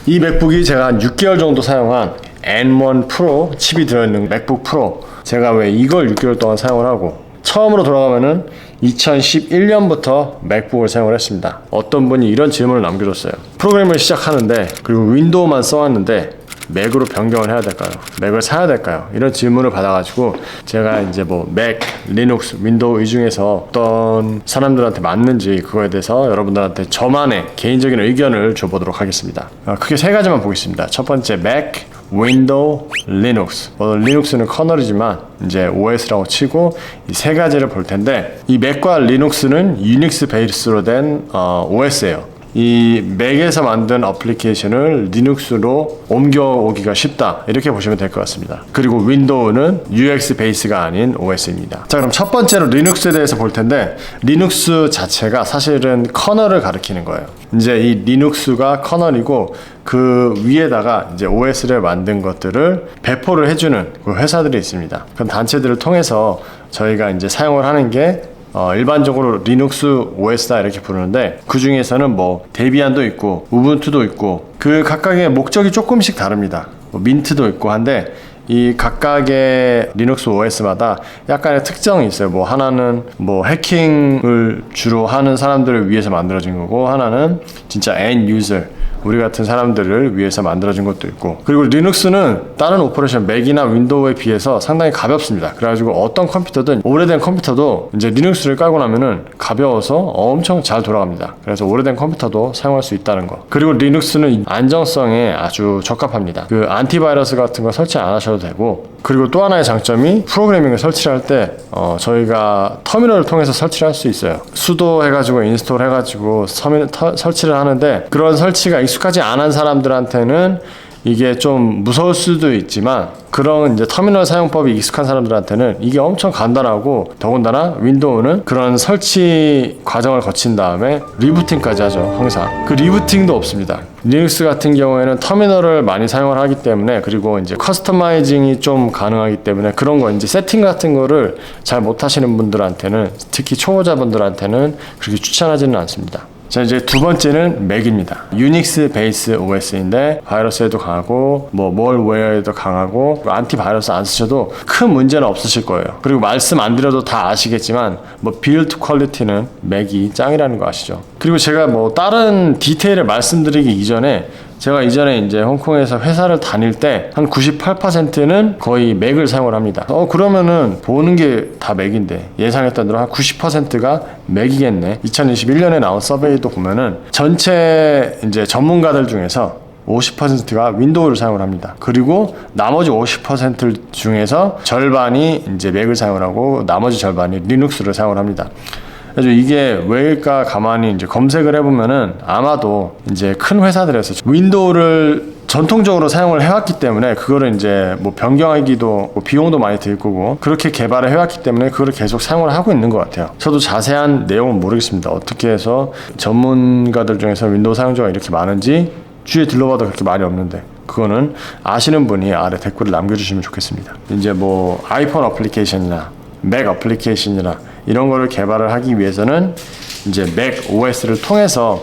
이 맥북이 제가 한 6개월 정도 사용한 M1 프로 칩이 들어있는 맥북 프로. 제가 왜 이걸 6개월 동안 사용을 하고, 처음으로 돌아가면은 2011년부터 맥북을 사용을 했습니다. 어떤 분이 이런 질문을 남겨줬어요. 프로그램을 시작하는데, 그리고 윈도우만 써왔는데 맥으로 변경을 해야 될까요? 맥을 사야 될까요? 이런 질문을 받아가지고 제가 이제 뭐 맥, 리눅스, 윈도우 이 중에서 어떤 사람들한테 맞는지 그거에 대해서 여러분들한테 저만의 개인적인 의견을 줘보도록 하겠습니다. 크게 세 가지만 보겠습니다. 첫 번째 맥, 윈도우, 리눅스. 리눅스는 커널이지만 이제 OS라고 치고 이 세 가지를 볼 텐데, 이 맥과 리눅스는 유닉스 베이스로 된 OS예요. 이 맥에서 만든 어플리케이션을 리눅스로 옮겨오기가 쉽다, 이렇게 보시면 될 것 같습니다. 그리고 윈도우는 UX 베이스가 아닌 OS입니다. 자, 그럼 첫 번째로 리눅스에 대해서 볼 텐데, 리눅스 자체가 사실은 커널을 가리키는 거예요. 이제 이 리눅스가 커널이고 그 위에다가 이제 OS를 만든 것들을 배포를 해주는 그 회사들이 있습니다. 그런 단체들을 통해서 저희가 이제 사용을 하는 게 일반적으로 리눅스 OS다 이렇게 부르는데, 그 중에서는 뭐 데비안도 있고 우분투도 있고 그 각각의 목적이 조금씩 다릅니다. 뭐 민트도 있고 한데, 이 각각의 리눅스 OS마다 약간의 특성이 있어요. 뭐 하나는 뭐 해킹을 주로 하는 사람들을 위해서 만들어진 거고, 하나는 진짜 end user, 우리 같은 사람들을 위해서 만들어진 것도 있고, 그리고 리눅스는 다른 오퍼레이션 맥이나 윈도우에 비해서 상당히 가볍습니다. 그래가지고 어떤 컴퓨터든, 오래된 컴퓨터도 이제 리눅스를 깔고 나면은 가벼워서 엄청 잘 돌아갑니다. 그래서 오래된 컴퓨터도 사용할 수 있다는 거. 그리고 리눅스는 안정성에 아주 적합합니다. 그 안티바이러스 같은 거 설치 안 하셔도 되고, 그리고 또 하나의 장점이 프로그래밍을 설치할 때 저희가 터미널을 통해서 설치를 할 수 있어요. 수도 해가지고 인스톨 해가지고 설치를 하는데, 그런 설치가 익숙하지 않은 사람들한테는 이게 좀 무서울 수도 있지만, 그런 이제 터미널 사용법이 익숙한 사람들한테는 이게 엄청 간단하고, 더군다나 윈도우는 그런 설치 과정을 거친 다음에 리부팅까지 하죠. 항상 그 리부팅도 없습니다. 리눅스 같은 경우에는 터미널을 많이 사용을 하기 때문에, 그리고 이제 커스터마이징이 좀 가능하기 때문에, 그런 거 이제 세팅 같은 거를 잘 못하시는 분들한테는, 특히 초보자분들한테는 그렇게 추천하지는 않습니다. 자, 이제 두 번째는 맥입니다. 유닉스 베이스 OS인데 바이러스에도 강하고 뭐 몰웨어에도 강하고, 안티바이러스 안 쓰셔도 큰 문제는 없으실 거예요. 그리고 말씀 안 드려도 다 아시겠지만 뭐 빌드 퀄리티는 맥이 짱이라는 거 아시죠? 그리고 제가 뭐 다른 디테일을 말씀드리기 이전에, 제가 이전에 이제 홍콩에서 회사를 다닐 때 한 98%는 거의 맥을 사용을 합니다. 그러면은 보는 게 다 맥인데, 예상했던 대로 한 90%가 맥이겠네. 2021년에 나온 서베이도 보면은 전체 이제 전문가들 중에서 50%가 윈도우를 사용을 합니다. 그리고 나머지 50% 중에서 절반이 이제 맥을 사용을 하고, 나머지 절반이 리눅스를 사용을 합니다. 그래서 이게 왜일까 가만히 이제 검색을 해보면은, 아마도 이제 큰 회사들에서 윈도우를 전통적으로 사용을 해왔기 때문에, 그거를 이제 뭐 변경하기도 뭐 비용도 많이 들 거고, 그렇게 개발을 해왔기 때문에 그거를 계속 사용을 하고 있는 것 같아요. 저도 자세한 내용은 모르겠습니다. 어떻게 해서 전문가들 중에서 윈도우 사용자가 이렇게 많은지 주위에 둘러봐도 그렇게 말이 없는데, 그거는 아시는 분이 아래 댓글을 남겨주시면 좋겠습니다. 이제 뭐 아이폰 어플리케이션이나 맥 어플리케이션이나 이런 거를 개발을 하기 위해서는 이제 맥 OS를 통해서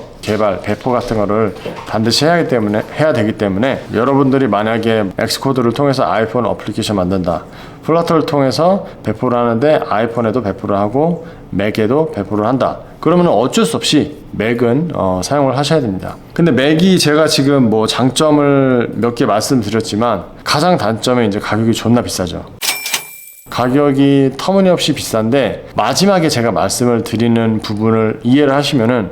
배포 같은 거를 반드시 해야 되기 때문에, 여러분들이 만약에 엑스코드를 통해서 아이폰 어플리케이션 만든다, 플러터를 통해서 배포를 하는데 아이폰에도 배포를 하고 맥에도 배포를 한다, 그러면 어쩔 수 없이 맥은 사용을 하셔야 됩니다. 근데 맥이 제가 지금 뭐 장점을 몇 개 말씀드렸지만, 가장 단점은 이제 가격이 존나 비싸죠. 가격이 터무니없이 비싼데, 마지막에 제가 말씀을 드리는 부분을 이해를 하시면은,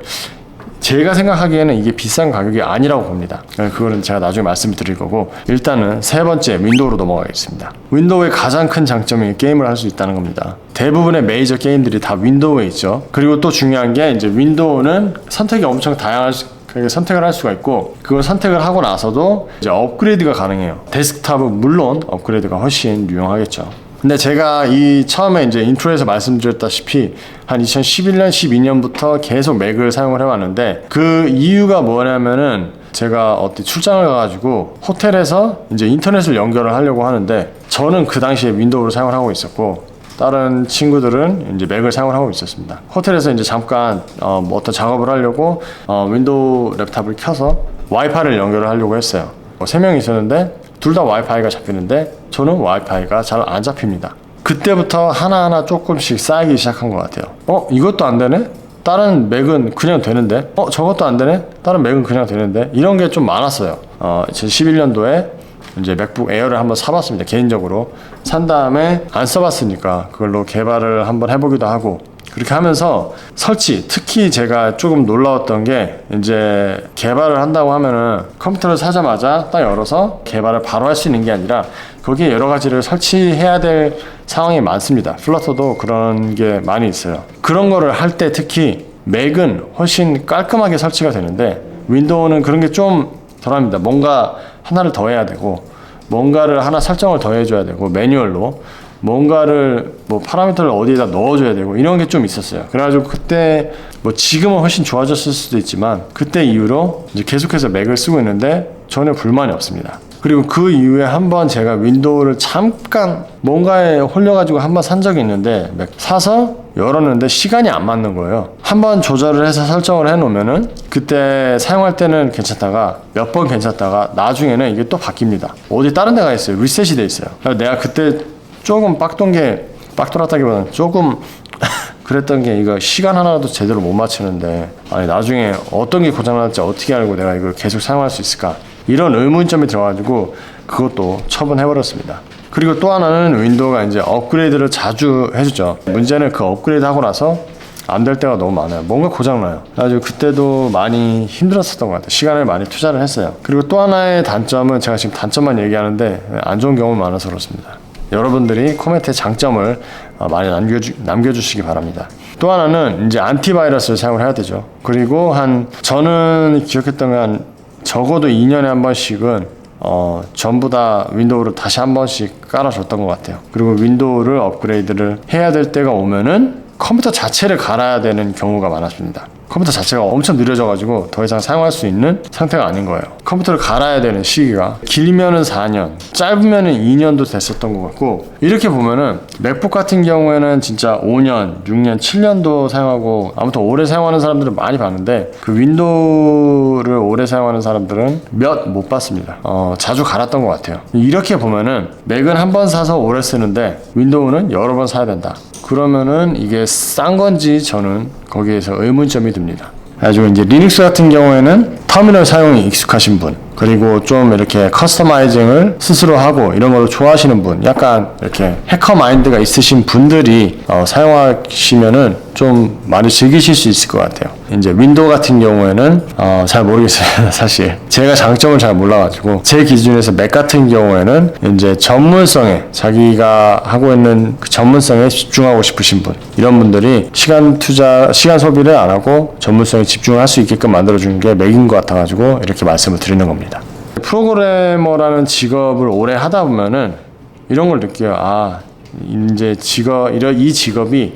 제가 생각하기에는 이게 비싼 가격이 아니라고 봅니다. 그거는 제가 나중에 말씀을 드릴 거고, 일단은 세 번째 윈도우로 넘어가겠습니다. 윈도우의 가장 큰 장점이 게임을 할 수 있다는 겁니다. 대부분의 메이저 게임들이 다 윈도우에 있죠. 그리고 또 중요한 게, 이제 윈도우는 선택이 엄청 다양할 선택을 할 수가 있고, 그걸 선택을 하고 나서도 이제 업그레이드가 가능해요. 데스크탑은 물론 업그레이드가 훨씬 유용하겠죠. 근데 제가 처음에 이제 인트로에서 말씀드렸다시피 한 2011년, 12년부터 계속 맥을 사용을 해왔는데, 그 이유가 뭐냐면은, 제가 어디 출장을 가가지고 호텔에서 이제 인터넷을 연결을 하려고 하는데, 저는 그 당시에 윈도우를 사용을 하고 있었고, 다른 친구들은 이제 맥을 사용을 하고 있었습니다. 호텔에서 이제 잠깐 뭐 어떤 작업을 하려고 윈도우 랩탑을 켜서 와이파이를 연결을 하려고 했어요. 3명이 있었는데 둘 다 와이파이가 잡히는데 저는 와이파이가 잘 안 잡힙니다. 그때부터 하나하나 조금씩 쌓이기 시작한 것 같아요. 이것도 안 되네? 다른 맥은 그냥 되는데? 저것도 안 되네? 다른 맥은 그냥 되는데? 이런 게 좀 많았어요. 2011년도에 이제 맥북 에어를 한번 사봤습니다. 개인적으로 산 다음에 안 써봤으니까 그걸로 개발을 한번 해보기도 하고, 그렇게 하면서 설치, 특히 제가 조금 놀라웠던 게, 이제 개발을 한다고 하면은 컴퓨터를 사자마자 딱 열어서 개발을 바로 할 수 있는 게 아니라 거기에 여러 가지를 설치해야 될 상황이 많습니다. 플러터도 그런 게 많이 있어요. 그런 거를 할 때 특히 맥은 훨씬 깔끔하게 설치가 되는데 윈도우는 그런 게 좀 덜합니다. 뭔가 하나를 더 해야 되고, 뭔가를 하나 설정을 더 해줘야 되고, 매뉴얼로 뭔가를 파라미터를 어디에다 넣어줘야 되고, 이런 게 좀 있었어요. 그래가지고 그때 지금은 훨씬 좋아졌을 수도 있지만 그때 이후로 이제 계속해서 맥을 쓰고 있는데 전혀 불만이 없습니다. 그리고 그 이후에 한번 제가 윈도우를 잠깐 뭔가에 홀려가지고 한번 산 적이 있는데, 맥 사서 열었는데 시간이 안 맞는 거예요. 한번 조절을 해서 설정을 해놓으면은 그때 사용할 때는 괜찮다가 몇 번 괜찮다가 나중에는 이게 또 바뀝니다. 어디 다른 데가 있어요. 리셋이 돼 있어요. 내가 그때 조금 빡돌았다기보다는 조금 그랬던 게, 이거 시간 하나라도 제대로 못 맞추는데 아니 나중에 어떤 게 고장날지 어떻게 알고 내가 이걸 계속 사용할 수 있을까, 이런 의문점이 들어가지고 그것도 처분해버렸습니다. 그리고 또 하나는 윈도우가 이제 업그레이드를 자주 해주죠. 문제는 그 업그레이드 하고 나서 안 될 때가 너무 많아요. 뭔가 고장나요. 그래가지고 그때도 많이 힘들었었던 것 같아요. 시간을 많이 투자를 했어요. 그리고 또 하나의 단점은, 제가 지금 단점만 얘기하는데 안 좋은 경우가 많아서 그렇습니다. 여러분들이 코멘트에 장점을 많이 남겨주시기 바랍니다. 또 하나는 이제 안티바이러스를 사용을 해야 되죠. 그리고 저는 기억했던 건 적어도 2년에 한 번씩은 전부 다 윈도우를 다시 한 번씩 깔아줬던 것 같아요. 그리고 윈도우를 업그레이드를 해야 될 때가 오면은 컴퓨터 자체를 갈아야 되는 경우가 많았습니다. 컴퓨터 자체가 엄청 느려져가지고 더 이상 사용할 수 있는 상태가 아닌 거예요. 컴퓨터를 갈아야 되는 시기가 길면은 4년, 짧으면은 2년도 됐었던 것 같고, 이렇게 보면은 맥북 같은 경우에는 진짜 5년, 6년, 7년도 사용하고, 아무튼 오래 사용하는 사람들은 많이 봤는데 그 윈도우를 오래 사용하는 사람들은 몇 못 봤습니다. 자주 갈았던 것 같아요. 이렇게 보면은 맥은 한 번 사서 오래 쓰는데 윈도우는 여러 번 사야 된다. 그러면은 이게 싼 건지 저는 거기에서 의문점이 듭니다. 그래가지고 이제 리눅스 같은 경우에는 터미널 사용이 익숙하신 분, 그리고 좀 이렇게 커스터마이징을 스스로 하고 이런 걸 좋아하시는 분, 약간 이렇게 해커 마인드가 있으신 분들이 사용하시면은 좀 많이 즐기실 수 있을 것 같아요. 이제 윈도우 같은 경우에는 잘 모르겠어요. 사실 제가 장점을 잘 몰라가지고, 제 기준에서 맥 같은 경우에는 이제 전문성에, 자기가 하고 있는 그 전문성에 집중하고 싶으신 분, 이런 분들이 시간 소비를 안 하고 전문성에 집중할 수 있게끔 만들어주는 게 맥인 것 같아가지고 이렇게 말씀을 드리는 겁니다. 프로그래머라는 직업을 오래 하다 보면은 이런 걸 느껴요. 이제 이 직업이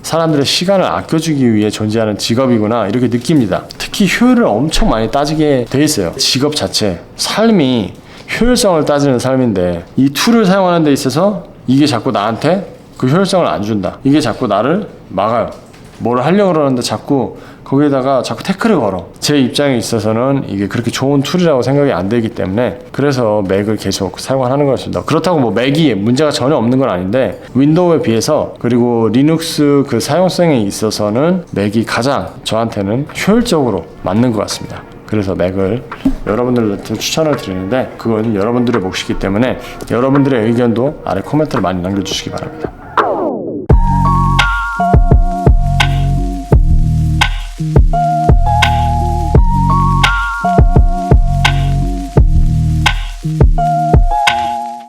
사람들의 시간을 아껴주기 위해 존재하는 직업이구나, 이렇게 느낍니다. 특히 효율을 엄청 많이 따지게 돼 있어요. 직업 자체, 삶이 효율성을 따지는 삶인데, 이 툴을 사용하는 데 있어서 이게 자꾸 나한테 그 효율성을 안 준다, 이게 자꾸 나를 막아요. 뭘 하려고 그러는데 자꾸 거기에다가 자꾸 태클을 걸어. 제 입장에 있어서는 이게 그렇게 좋은 툴이라고 생각이 안 되기 때문에, 그래서 맥을 계속 사용하는 것입니다. 그렇다고 맥이 문제가 전혀 없는 건 아닌데, 윈도우에 비해서, 그리고 리눅스 그 사용성에 있어서는 맥이 가장 저한테는 효율적으로 맞는 것 같습니다. 그래서 맥을 여러분들한테 추천을 드리는데, 그건 여러분들의 몫이기 때문에 여러분들의 의견도 아래 코멘트를 많이 남겨주시기 바랍니다.